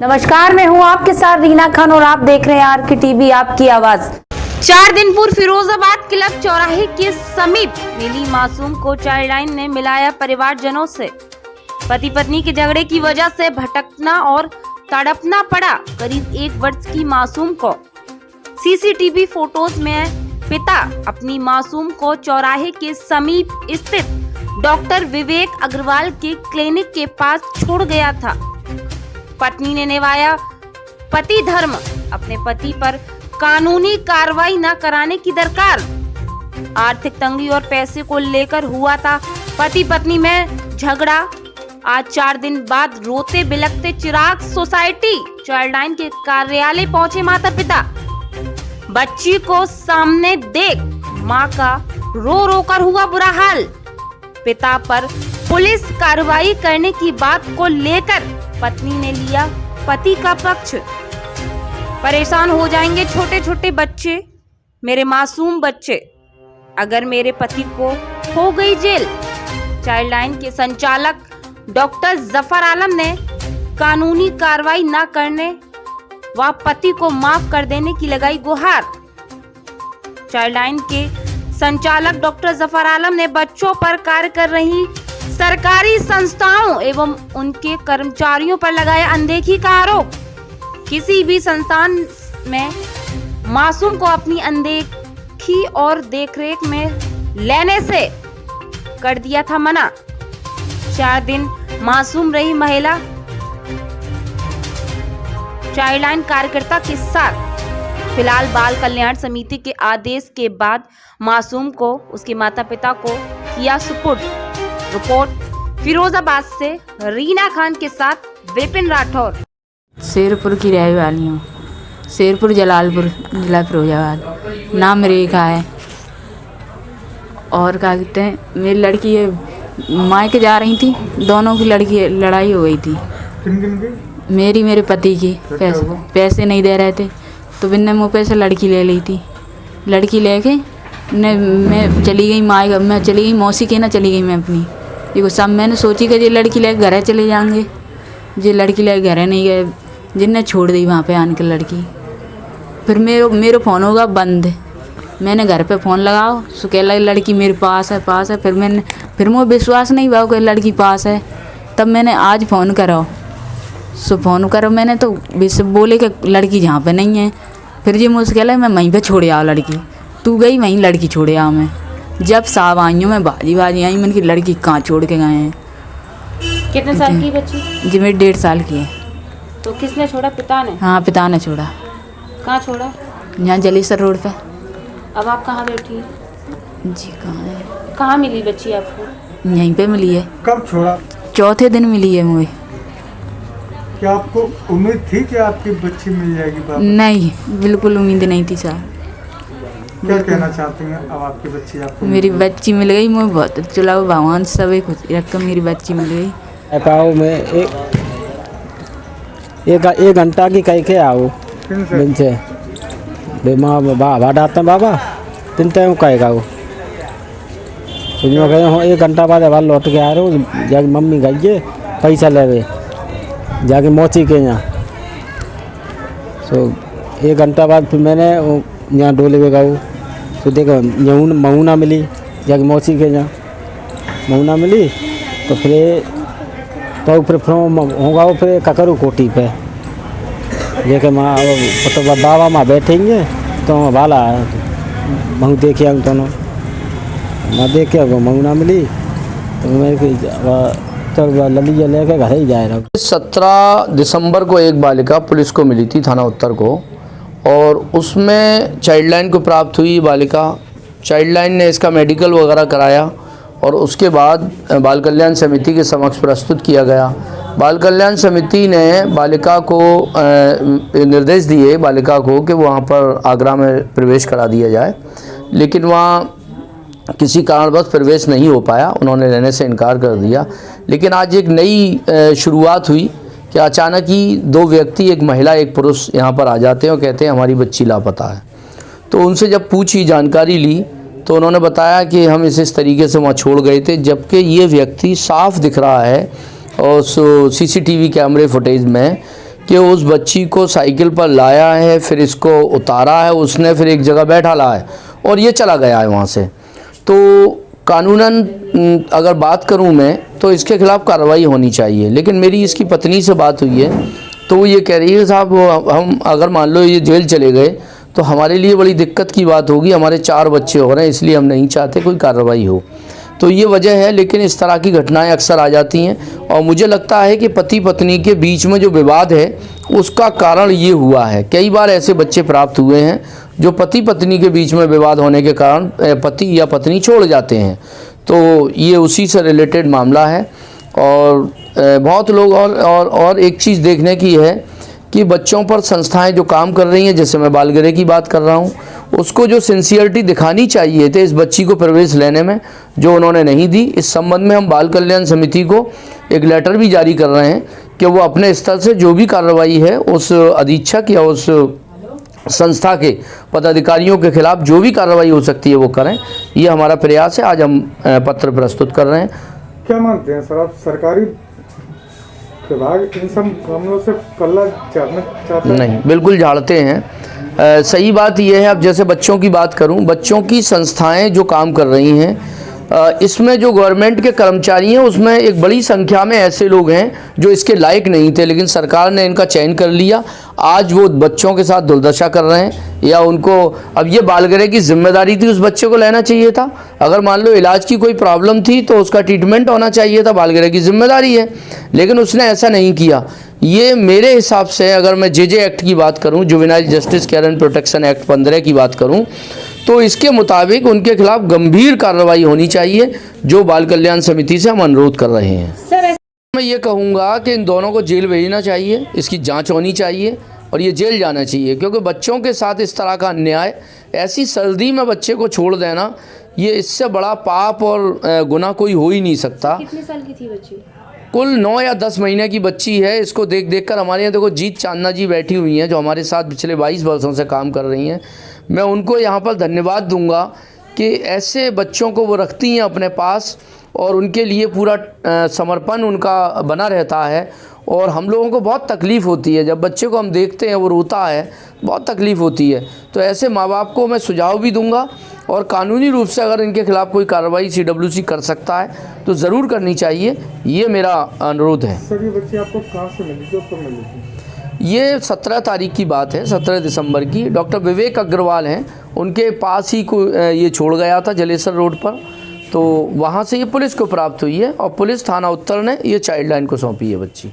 नमस्कार, मैं हूं आपके साथ रीना खान और आप देख रहे हैं आरके टीवी, आपकी आवाज। 4 दिन पूर्व फिरोजाबाद क्लब चौराहे के समीप मिली मासूम को चाइल्ड लाइन ने मिलाया परिवारजनों से। पति पत्नी के झगड़े की वजह से भटकना और तड़पना पड़ा करीब 1 वर्ष की मासूम को। सीसीटीवी फोटोज में पिता अपनी मासूम को चौराहे के समीप स्थित डॉक्टर विवेक अग्रवाल के क्लिनिक के पास छोड़ गया था। पत्नी ने निभाया पति धर्म, अपने पति पर कानूनी कार्रवाई न कराने की दरकार। आर्थिक तंगी और पैसे को लेकर हुआ था पति पत्नी में झगड़ा। आज 4 दिन बाद रोते बिलखते चिराग सोसाइटी चाइल्ड लाइन के कार्यालय पहुंचे माता पिता। बच्ची को सामने देख मां का रो रो कर हुआ बुरा हाल। पिता पर पुलिस कार्रवाई करने की बात को लेकर पत्नी ने लिया पति का पक्ष। परेशान हो जाएंगे छोटे छोटे बच्चे, मेरे मासूम बच्चे, अगर मेरे पति को हो गई जेल। चाइल्ड लाइन के संचालक डॉक्टर जफर आलम ने कानूनी कार्रवाई न करने व पति को माफ कर देने की लगाई गुहार। चाइल्ड लाइन के संचालक डॉक्टर जफर आलम ने बच्चों पर कार्य कर रही सरकारी संस्थाओं एवं उनके कर्मचारियों पर लगाया अनदेखी का आरोप। किसी भी संस्थान में मासूम को अपनी अनदेखी और देखरेख में लेने से कर दिया था मना। 4 दिन मासूम रही महिला चाइल्ड लाइन कार्यकर्ता के साथ। फिलहाल बाल कल्याण समिति के आदेश के बाद मासूम को उसके माता पिता को किया सुपुर्द। रिपोर्ट फिरोजाबाद से रीना खान के साथ विपिन राठौर। शेरपुर की रहने वाली हूँ, शेरपुर जलालपुर जिला फिरोजाबाद। नाम रेखा है। और क्या कहते हैं, मेरी लड़की मायके जा रही थी, दोनों की लड़ाई हो गई थी। मेरी मेरे पति की पैसे नहीं दे रहे थे तो बिन्ने मुँह पे से लड़की ले ली थी। लड़की लेके मैं चली गई मायके, मैं चली गई मौसी के ना चली गई मैं अपनी। देखो सब मैंने सोची कि ये लड़की ले घर चले जाएंगे, ये लड़की ले घर नहीं गए, जिनने छोड़ दी वहाँ पे आने के लड़की। फिर मेरे फ़ोन होगा बंद। मैंने घर पे फ़ोन लगाओ सो कह लगी लड़की मेरे पास है। फिर मुझे विश्वास नहीं हुआ कि लड़की पास है। तब मैंने आज फ़ोन करो सो फ़ोन करो मैंने तो बोले कि लड़की जहाँ पे नहीं है। फिर जी मुझसे कह मैं वहीं पे छोड़े आओ लड़की। तू गई वहीं लड़की छोड़े आओ। मैं जब साहब आई हूँ मैं बाजी आई, मैंने की लड़की कहाँ छोड़ के गए हैं। कितने साल की बच्ची? जी मेरी 1.5 साल की है। तो किसने छोड़ा? पिता ने? हाँ पिता ने छोड़ा। कहाँ छोड़ा? यहाँ जलेसर रोड पे। अब आप कहाँ बैठी हैं? जी कहाँ है? कहाँ मिली बच्ची आपको? यहीं पे मिली है। कब छोड़ा? चौथे दिन मिली है मुझे। क्या आपको उम्मीद थी कि आपकी बच्ची मिल जाएगी वापस? नहीं, बिल्कुल उम्मीद नहीं थी सर। क्या कहना चाहती हैं अब आपकी बच्ची आपको? मेरी बच्ची मिल गई, मुझे बहुत अच्छा लगा। भगवान सब खुश रखकर मेरी बच्ची मिल गई। पाओ में एक घंटा की कह के आओ दिन से बाबा डालते बाबा दिन तक कहेगा वो। गए 1 घंटा बाद बाहर लौट के आ रहे हो, जाके मम्मी गई पैसा ले गए जाके मौसी के यहाँ। तो 1 घंटा बाद फिर मैंने यहाँ डोले में गए तो देखो महुना मिली, जाके मौसी के यहाँ महुना मिली। तो फिर होगा वो फिर ककरू कोटी पे देखे माँ तो बाबा माँ बैठेंगे तो भाला महू देखे हम दोनों मैं देख के महुना मिली तो मैं ललिया लेके घर ही जा रहा हूँ। 17 दिसंबर को एक बालिका पुलिस को मिली थी थाना उत्तर को, और उसमें चाइल्ड लाइन को प्राप्त हुई बालिका। चाइल्ड लाइन ने इसका मेडिकल वगैरह कराया और उसके बाद बाल कल्याण समिति के समक्ष प्रस्तुत किया गया। बाल कल्याण समिति ने बालिका को निर्देश दिए बालिका को कि वहाँ पर आगरा में प्रवेश करा दिया जाए, लेकिन वहाँ किसी कारणवश प्रवेश नहीं हो पाया, उन्होंने रहने से इनकार कर दिया। लेकिन आज एक नई शुरुआत हुई कि अचानक ही 2 व्यक्ति, एक महिला एक पुरुष यहाँ पर आ जाते हैं और कहते हैं हमारी बच्ची लापता है। तो उनसे जब पूछी, जानकारी ली तो उन्होंने बताया कि हम इस तरीके से वहाँ छोड़ गए थे, जबकि ये व्यक्ति साफ दिख रहा है और सीसीटीवी कैमरे फुटेज में कि उस बच्ची को साइकिल पर लाया है, फिर इसको उतारा है उसने, फिर एक जगह बैठा ला है और ये चला गया है वहाँ से। तो कानूनन अगर बात करूँ मैं तो इसके ख़िलाफ़ कार्रवाई होनी चाहिए। लेकिन मेरी इसकी पत्नी से बात हुई है तो वो ये कह रही है साहब हम अगर मान लो ये जेल चले गए तो हमारे लिए बड़ी दिक्कत की बात होगी, हमारे 4 बच्चे हो रहे हैं, इसलिए हम नहीं चाहते कोई कार्रवाई हो। तो ये वजह है। लेकिन इस तरह की घटनाएं अक्सर आ जाती हैं और मुझे लगता है कि पति पत्नी के बीच में जो विवाद है उसका कारण ये हुआ है। कई बार ऐसे बच्चे प्राप्त हुए हैं जो पति पत्नी के बीच में विवाद होने के कारण पति या पत्नी छोड़ जाते हैं। तो ये उसी से रिलेटेड मामला है। और बहुत लोग और एक चीज़ देखने की है कि बच्चों पर संस्थाएं जो काम कर रही हैं, जैसे मैं बाल गृह की बात कर रहा हूँ, उसको जो सिंसियरिटी दिखानी चाहिए थे इस बच्ची को प्रवेश लेने में, जो उन्होंने नहीं दी। इस संबंध में हम बाल कल्याण समिति को एक लेटर भी जारी कर रहे हैं कि वो अपने स्तर से जो भी कार्रवाई है उस अधीक्षक या उस संस्था के पदाधिकारियों के खिलाफ जो भी कार्रवाई हो सकती है वो करें। ये हमारा प्रयास है। आज हम पत्र प्रस्तुत कर रहे हैं। क्या मानते हैं सर आप, सरकारी विभाग इन सब मामलों से कल्ला झाड़ना चाहते हैं? नहीं, बिल्कुल झाड़ते हैं। सही बात यह है, अब जैसे बच्चों की बात करूं, बच्चों की संस्थाएं जो काम कर रही हैं इसमें जो गवर्नमेंट के कर्मचारी हैं उसमें एक बड़ी संख्या में ऐसे लोग हैं जो इसके लायक नहीं थे, लेकिन सरकार ने इनका चयन कर लिया। आज वो बच्चों के साथ दुर्दशा कर रहे हैं या उनको, अब ये बाल गृह की जिम्मेदारी थी, उस बच्चे को लेना चाहिए था। अगर मान लो इलाज की कोई प्रॉब्लम थी तो उसका ट्रीटमेंट होना चाहिए था, बाल गृह की जिम्मेदारी है, लेकिन उसने ऐसा नहीं किया। ये मेरे हिसाब से, अगर मैं जे एक्ट की बात करूं, juvenile justice care and protection act 15 की बात करूं, तो इसके मुताबिक उनके खिलाफ गंभीर कार्रवाई होनी चाहिए, जो बाल कल्याण समिति से हम अनुरोध कर रहे हैं। सर मैं ये कहूँगा कि इन दोनों को जेल भेजना चाहिए, इसकी जांच होनी चाहिए और ये जेल जाना चाहिए, क्योंकि बच्चों के साथ इस तरह का अन्याय, ऐसी सर्दी में बच्चे को छोड़ देना, ये इससे बड़ा पाप और गुनाह कोई हो ही नहीं सकता। कितने साल की थी बच्ची? कुल 9 या 10 महीने की बच्ची है। इसको देख देख कर हमारे यहाँ देखो जीत चांदना जी बैठी हुई हैं, जो हमारे साथ पिछले 22 वर्षों से काम कर रही हैं। मैं उनको यहाँ पर धन्यवाद दूंगा कि ऐसे बच्चों को वो रखती हैं अपने पास और उनके लिए पूरा समर्पण उनका बना रहता है। और हम लोगों को बहुत तकलीफ़ होती है जब बच्चे को हम देखते हैं वो रोता है, बहुत तकलीफ़ होती है। तो ऐसे माँ बाप को मैं सुझाव भी दूंगा और कानूनी रूप से अगर इनके खिलाफ़ कोई कार्रवाई CWC कर सकता है तो ज़रूर करनी चाहिए, ये मेरा अनुरोध है। सर ये बच्ची आपको कहाँ से मिली, जो कब मिली थी? ये 17 तारीख की बात है, 17 दिसंबर की। डॉक्टर विवेक अग्रवाल हैं, उनके पास ही को ये छोड़ गया था जलेसर रोड पर, तो वहाँ से ये पुलिस को प्राप्त हुई है और पुलिस थाना उत्तर ने ये चाइल्ड लाइन को सौंपी है बच्ची।